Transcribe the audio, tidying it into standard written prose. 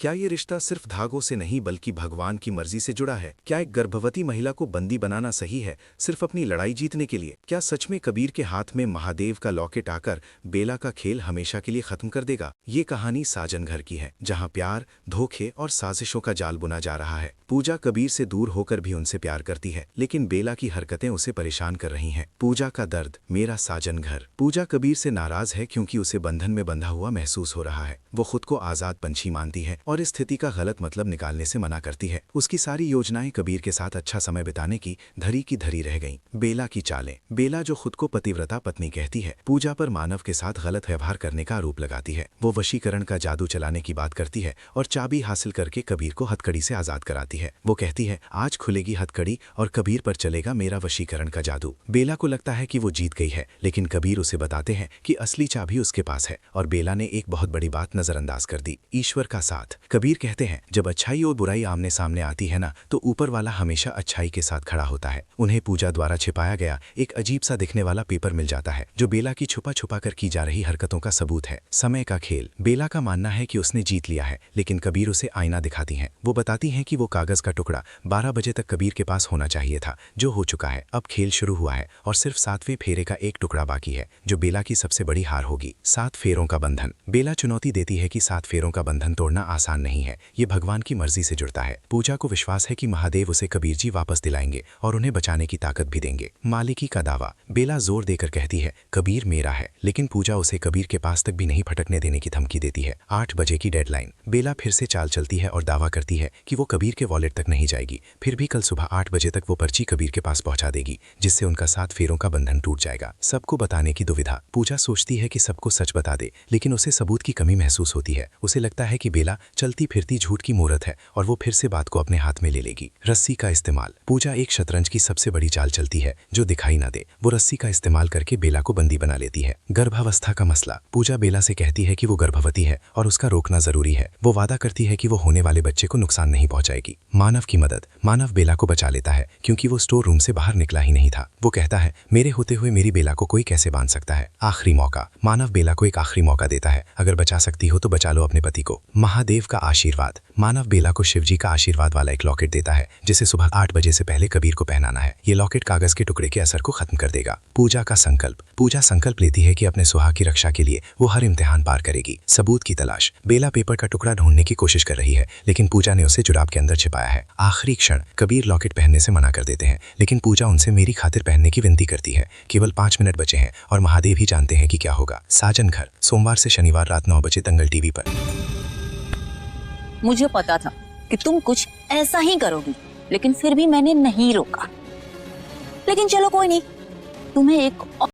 क्या ये रिश्ता सिर्फ धागों से नहीं बल्कि भगवान की मर्जी से जुड़ा है? क्या एक गर्भवती महिला को बंदी बनाना सही है, सिर्फ अपनी लड़ाई जीतने के लिए? क्या सच में कबीर के हाथ में महादेव का लॉकेट आकर बेला का खेल हमेशा के लिए खत्म कर देगा? ये कहानी साजन घर की है, जहाँ प्यार, धोखे और साजिशों का जाल बुना जा रहा है। पूजा कबीर से दूर होकर भी उनसे प्यार करती है, लेकिन बेला की हरकतें उसे परेशान कर रही हैं। पूजा का दर्द, मेरा साजन घर। पूजा कबीर से नाराज है क्योंकि उसे बंधन में बंधा हुआ महसूस हो रहा है। वो खुद को आजाद पंछी मानती है और इस स्थिति का गलत मतलब निकालने से मना करती है। उसकी सारी योजनाएं कबीर के साथ अच्छा समय बिताने की धरी रह गईं। बेला की चालें। बेला जो खुद को पतिव्रता पत्नी कहती है, पूजा पर मानव के साथ गलत व्यवहार करने का आरोप लगाती है। वो वशीकरण का जादू चलाने की बात करती है और चाबी हासिल करके कबीर को हथकड़ी से आजाद कराती है। वो कहती है, आज खुलेगी हथकड़ी और कबीर पर चलेगा मेरा वशीकरण का जादू। बेला को लगता है कि वो जीत गई है, लेकिन कबीर उसे बताते हैं कि असली चाबी उसके पास है और बेला ने एक बहुत बड़ी बात नजरअंदाज कर दी, ईश्वर का साथ। कबीर कहते हैं, जब अच्छाई और बुराई आमने सामने आती है ना, तो ऊपर वाला हमेशा अच्छाई के साथ खड़ा होता है। उन्हें पूजा द्वारा छिपाया गया एक अजीब सा दिखने वाला पेपर मिल जाता है, जो बेला की छुपा छुपा कर की जा रही हरकतों का सबूत है। समय का खेल। बेला का मानना है कि उसने जीत लिया है, लेकिन कबीर उसे आईना दिखाती हैं। वो बताती हैं कि वो कागज का टुकड़ा 12 बजे तक कबीर के पास होना चाहिए था, जो हो चुका है। अब खेल शुरू हुआ है और सिर्फ 7वें फेरे का एक टुकड़ा बाकी है, जो बेला की सबसे बड़ी हार होगी। 7 फेरों का बंधन। बेला चुनौती देती है कि 7 फेरों का बंधन तोड़ना आसान नहीं है, ये भगवान की मर्जी से जुड़ता है। पूजा को विश्वास है कि महादेव उसे कबीर जी वापस दिलाएंगे और उन्हें बचाने की ताकत भी देंगे। मालिकी का दावा। बेला जोर देकर कहती है, कबीर मेरा है, लेकिन पूजा उसे कबीर के पास तक भी नहीं फटकने देने की धमकी देती है। 8 बजे की डेडलाइन। बेला फिर से चाल चलती है और दावा करती है कि वो कबीर के वॉलेट तक नहीं जाएगी। फिर भी कल सुबह 8 बजे तक वो पर्ची कबीर के पास पहुंचा देगी, जिससे उनका 7 फेरों का बंधन टूट जाएगा। सबको बताने की दुविधा। पूजा सोचती है कि सबको सच बता दे, लेकिन उसे सबूत की कमी महसूस होती है। उसे लगता है कि बेला चलती फिरती झूठ की मूरत है और वो फिर से बात को अपने हाथ में ले लेगी। रस्सी का इस्तेमाल। पूजा एक शतरंज की सबसे बड़ी चाल चलती है, जो दिखाई ना दे। वो रस्सी का इस्तेमाल करके बेला को बंदी बना लेती है। गर्भावस्था का मसला। पूजा बेला से कहती है कि वो गर्भवती है और उसका रोकना जरूरी है। वो वादा करती है कि वो होने वाले बच्चे को नुकसान नहीं पहुंचाएगी। मानव की मदद। मानव बेला को बचा लेता है क्योंकि वो स्टोर रूम से बाहर निकला ही नहीं था। वो कहता है, मेरे होते हुए मेरी बेला को कोई कैसे बांध सकता है। आखिरी मौका। मानव बेला को एक आखिरी मौका देता है, अगर बचा सकती हो तो बचा लो अपने पति को। महादेव का आशीर्वाद। मानव बेला को शिवजी का आशीर्वाद वाला एक लॉकेट देता है, जिसे सुबह 8 बजे से पहले कबीर को पहनाना है। ये लॉकेट कागज के टुकड़े के असर को खत्म कर देगा। पूजा का संकल्प। पूजा संकल्प लेती है कि अपने सुहाग की रक्षा के लिए वो हर इम्तिहान पार करेगी। सबूत की तलाश। बेला पेपर का टुकड़ा ढूंढने की कोशिश कर रही है, लेकिन पूजा ने उसे जुराब के अंदर छिपाया है। आखिरी क्षण। कबीर लॉकेट पहनने से मना कर देते हैं, लेकिन पूजा उनसे मेरी खातिर पहनने की विनती करती है। केवल 5 मिनट बचे हैं और महादेव ही जानते हैं कि क्या होगा। साजन घर। सोमवार से शनिवार रात 9 बजे दंगल टीवी पर। मुझे पता था कि तुम कुछ ऐसा ही करोगी, लेकिन फिर भी मैंने नहीं रोका। लेकिन चलो कोई नहीं, तुम्हें एक